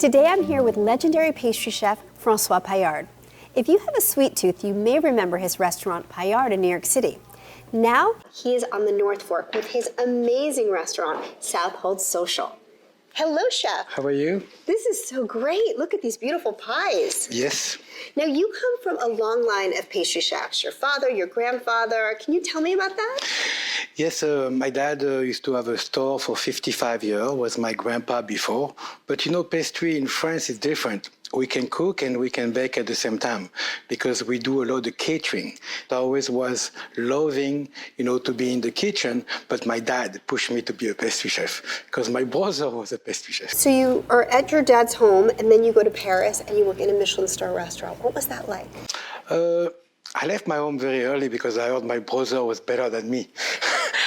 Today I'm here with legendary pastry chef François Payard. If you have a sweet tooth, you may remember his restaurant Payard in New York City. Now he is on the North Fork with his amazing restaurant, Southold Social. Hello, chef. How are you? This is so great. Look at these beautiful pies. Yes. Now you come from a long line of pastry chefs. Your father, your grandfather. Can you tell me about that? Yes, my dad used to have a store for 55 years, was my grandpa before. But you know, pastry in France is different. We can cook and we can bake at the same time because we do a lot of catering. I always was loving, to be in the kitchen, but my dad pushed me to be a pastry chef because my brother was a pastry chef. So you are at your dad's home and then you go to Paris and you work in a Michelin star restaurant. What was that like? I left my home very early because I heard my brother was better than me.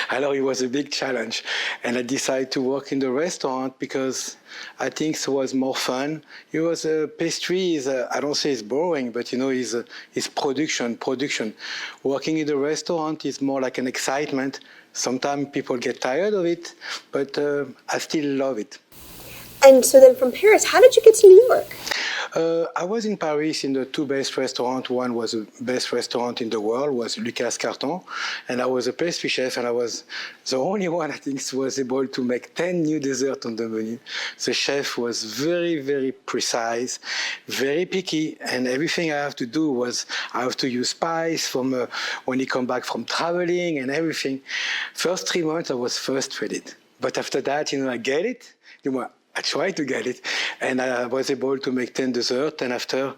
I know it was a big challenge. And I decided to work in the restaurant because I think it was more fun. It was pastry is, I don't say it's boring, but it's production. Working in the restaurant is more like an excitement. Sometimes people get tired of it, but I still love it. And so then from Paris, how did you get to New York? I was in Paris in the two best restaurants. One was the best restaurant in the world, was Lucas Carton. And I was a pastry chef, and I was the only one, I think, who was able to make 10 new desserts on the menu. The chef was very, very precise, very picky, and everything I have to do was I have to use spice from when he come back from traveling and everything. First 3 months, I was frustrated. But after that, I get it. I tried to get it, and I was able to make 10 desserts. And after,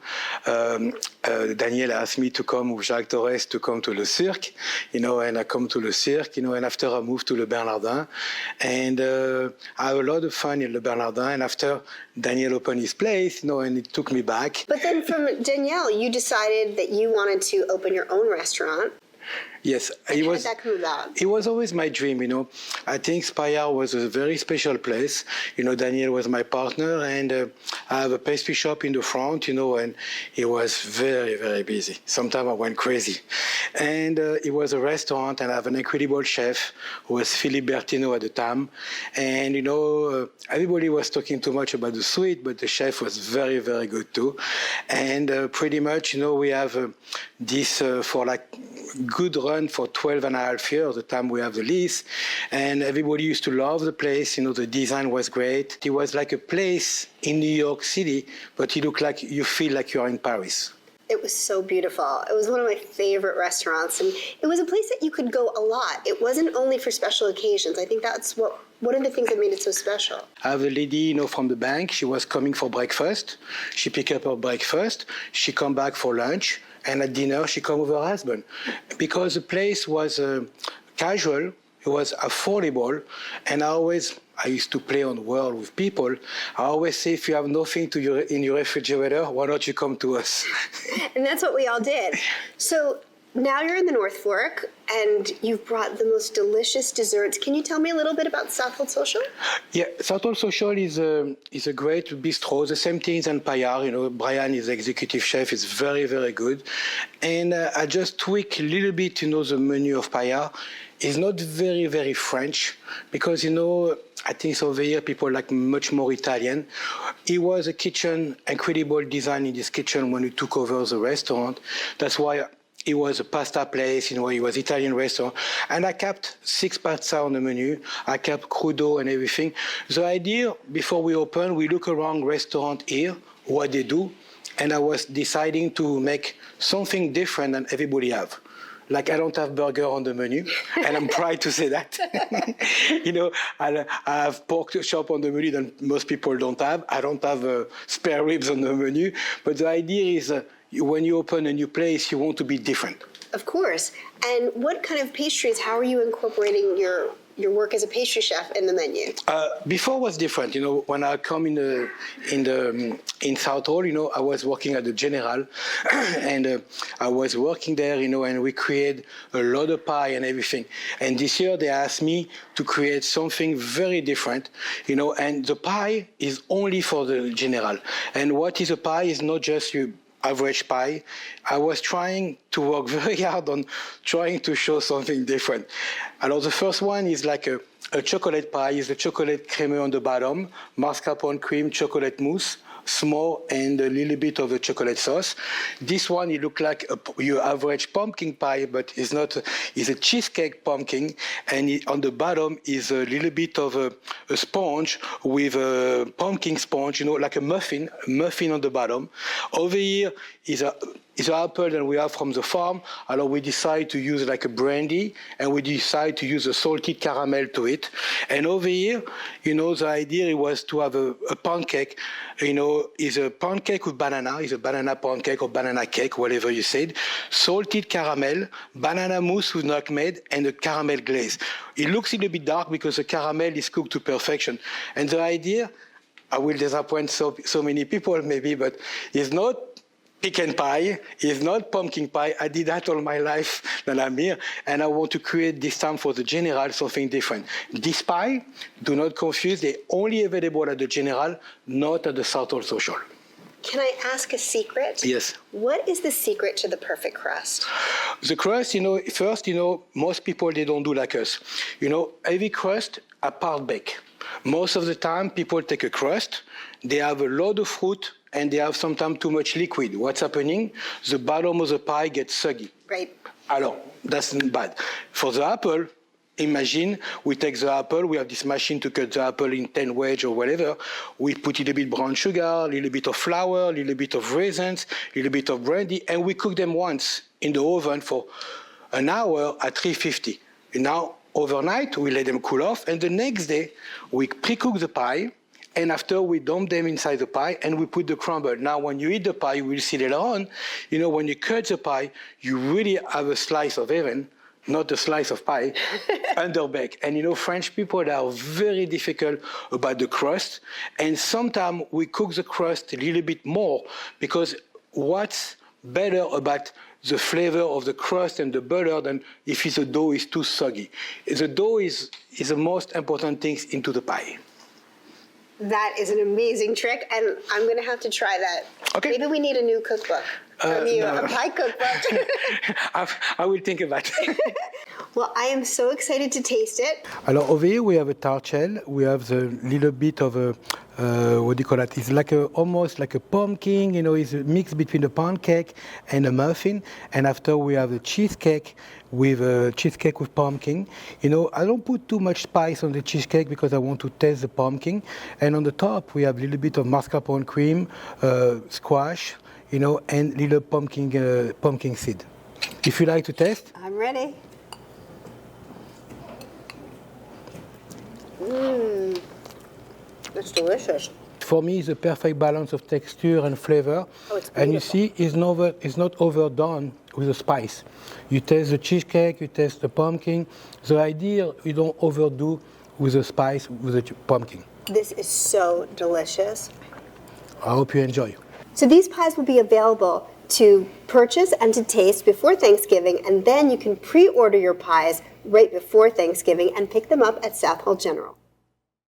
Daniel asked me to come with Jacques Torres to come to Le Cirque, and I come to Le Cirque, and after I moved to Le Bernardin, and I have a lot of fun in Le Bernardin. And after Daniel opened his place, and it took me back. But then from Danielle, you decided that you wanted to open your own restaurant. Yes, how did that come about? It was always my dream, I think Payard was a very special place. Daniel was my partner, and I have a pastry shop in the front, and it was very, very busy. Sometimes I went crazy. And it was a restaurant, and I have an incredible chef who was Philippe Bertineau at the time. And, everybody was talking too much about the sweet, but the chef was very, very good too. And pretty much, we have this for like good run for 12 and a half years, the time we have the lease. And everybody used to love the place. The design was great. It was like a place in New York City, but you feel like you're in Paris. It was so beautiful. It was one of my favorite restaurants. And it was a place that you could go a lot. It wasn't only for special occasions. I think that's one of the things that made it so special. I have a lady, from the bank. She was coming for breakfast. She picked up her breakfast. She come back for lunch. And at dinner, she come with her husband. Because the place was casual, it was affordable, and I used to play on word with people. I always say, if you have nothing in your refrigerator, why don't you come to us? And that's what we all did. So now you're in the North Fork, and you've brought the most delicious desserts. Can you tell me a little bit about Southold Social? Yeah, Southold Social is a great bistro. The same thing as Payard. Brian is executive chef. Is very, very good. And I just tweak a little bit, the menu of Payard. It's not very, very French because, I think over here people like much more Italian. It was a kitchen, incredible design in this kitchen when we took over the restaurant. That's why it was a pasta place, it was Italian restaurant. And I kept 6 pasta on the menu. I kept crudo and everything. The idea, before we open, we look around restaurant here, what they do, and I was deciding to make something different than everybody have. Like I don't have burger on the menu, and I'm proud to say that. I have pork chop on the menu that most people don't have. I don't have spare ribs on the menu. But the idea is when you open a new place, you want to be different. Of course. And what kind of pastries, how are you incorporating your work as a pastry chef in the menu? Before was different. When I come in Southold, I was working at the General, and I was working there, and we create a lot of pie and everything. And this year they asked me to create something very different, and the pie is only for the General. And what is a pie is not just you average pie. I was trying to work very hard on trying to show something different. Alors, the first one is like a chocolate pie, is the chocolate creamer on the bottom, mascarpone cream, chocolate mousse small, and a little bit of a chocolate sauce. This one, it looks like your average pumpkin pie, but it's not. It's a cheesecake pumpkin, and on the bottom is a little bit of a sponge with a pumpkin sponge, like a muffin on the bottom. Over here is an apple that we have from the farm. Alors we decide to use like a brandy, and we decide to use a salted caramel to it. And over here, the idea was to have a pancake. Is a pancake with banana, is a banana pancake or banana cake, whatever you said. Salted caramel, banana mousse with nutmeg, and a caramel glaze. It looks a little bit dark because the caramel is cooked to perfection. And the idea, I will disappoint so many people maybe, but it's not pecan pie, it's not pumpkin pie. I did that all my life that I'm here, and I want to create this time for the General something different. This pie, do not confuse, they're only available at the General, not at the Southold Social. Can I ask a secret? Yes. What is the secret to the perfect crust? The crust, first, most people, they don't do like us. Every crust, a part bake. Most of the time, people take a crust, they have a lot of fruit, and they have sometimes too much liquid. What's happening? The bottom of the pie gets soggy. Right. Alors, that's not bad. For the apple, imagine we take the apple, we have this machine to cut the apple in 10 wedges or whatever. We put a little bit brown sugar, a little bit of flour, a little bit of raisins, a little bit of brandy, and we cook them once in the oven for an hour at 350. And now, overnight, we let them cool off, and the next day, we pre-cook the pie, and after we dump them inside the pie and we put the crumble. Now, when you eat the pie, you will see later on, when you cut the pie, you really have a slice of heaven, not a slice of pie, underbaked. And French people, they are very difficult about the crust. And sometimes we cook the crust a little bit more because what's better about the flavor of the crust and the butter than if the dough is too soggy. The dough is the most important thing into the pie. That is an amazing trick, and I'm going to have to try that. Okay. Maybe we need a new cookbook. No. A pie cookbook. I will think about it. Well, I am so excited to taste it. Alors over here we have a tart shell. We have the little bit of a what do you call that? It's like almost like a pumpkin. It's a mix between a pancake and a muffin. And after we have the cheesecake with pumpkin. I don't put too much spice on the cheesecake because I want to taste the pumpkin. And on the top we have a little bit of mascarpone cream, squash, and little pumpkin seed. If you like to taste. I'm ready. It's delicious. For me, it's a perfect balance of texture and flavor. Oh, it's beautiful. And you see, it's not overdone with the spice. You taste the cheesecake, you taste the pumpkin. The idea, you don't overdo with the spice, with the pumpkin. This is so delicious. I hope you enjoy. So these pies will be available to purchase and to taste before Thanksgiving, and then you can pre-order your pies right before Thanksgiving and pick them up at Southold General.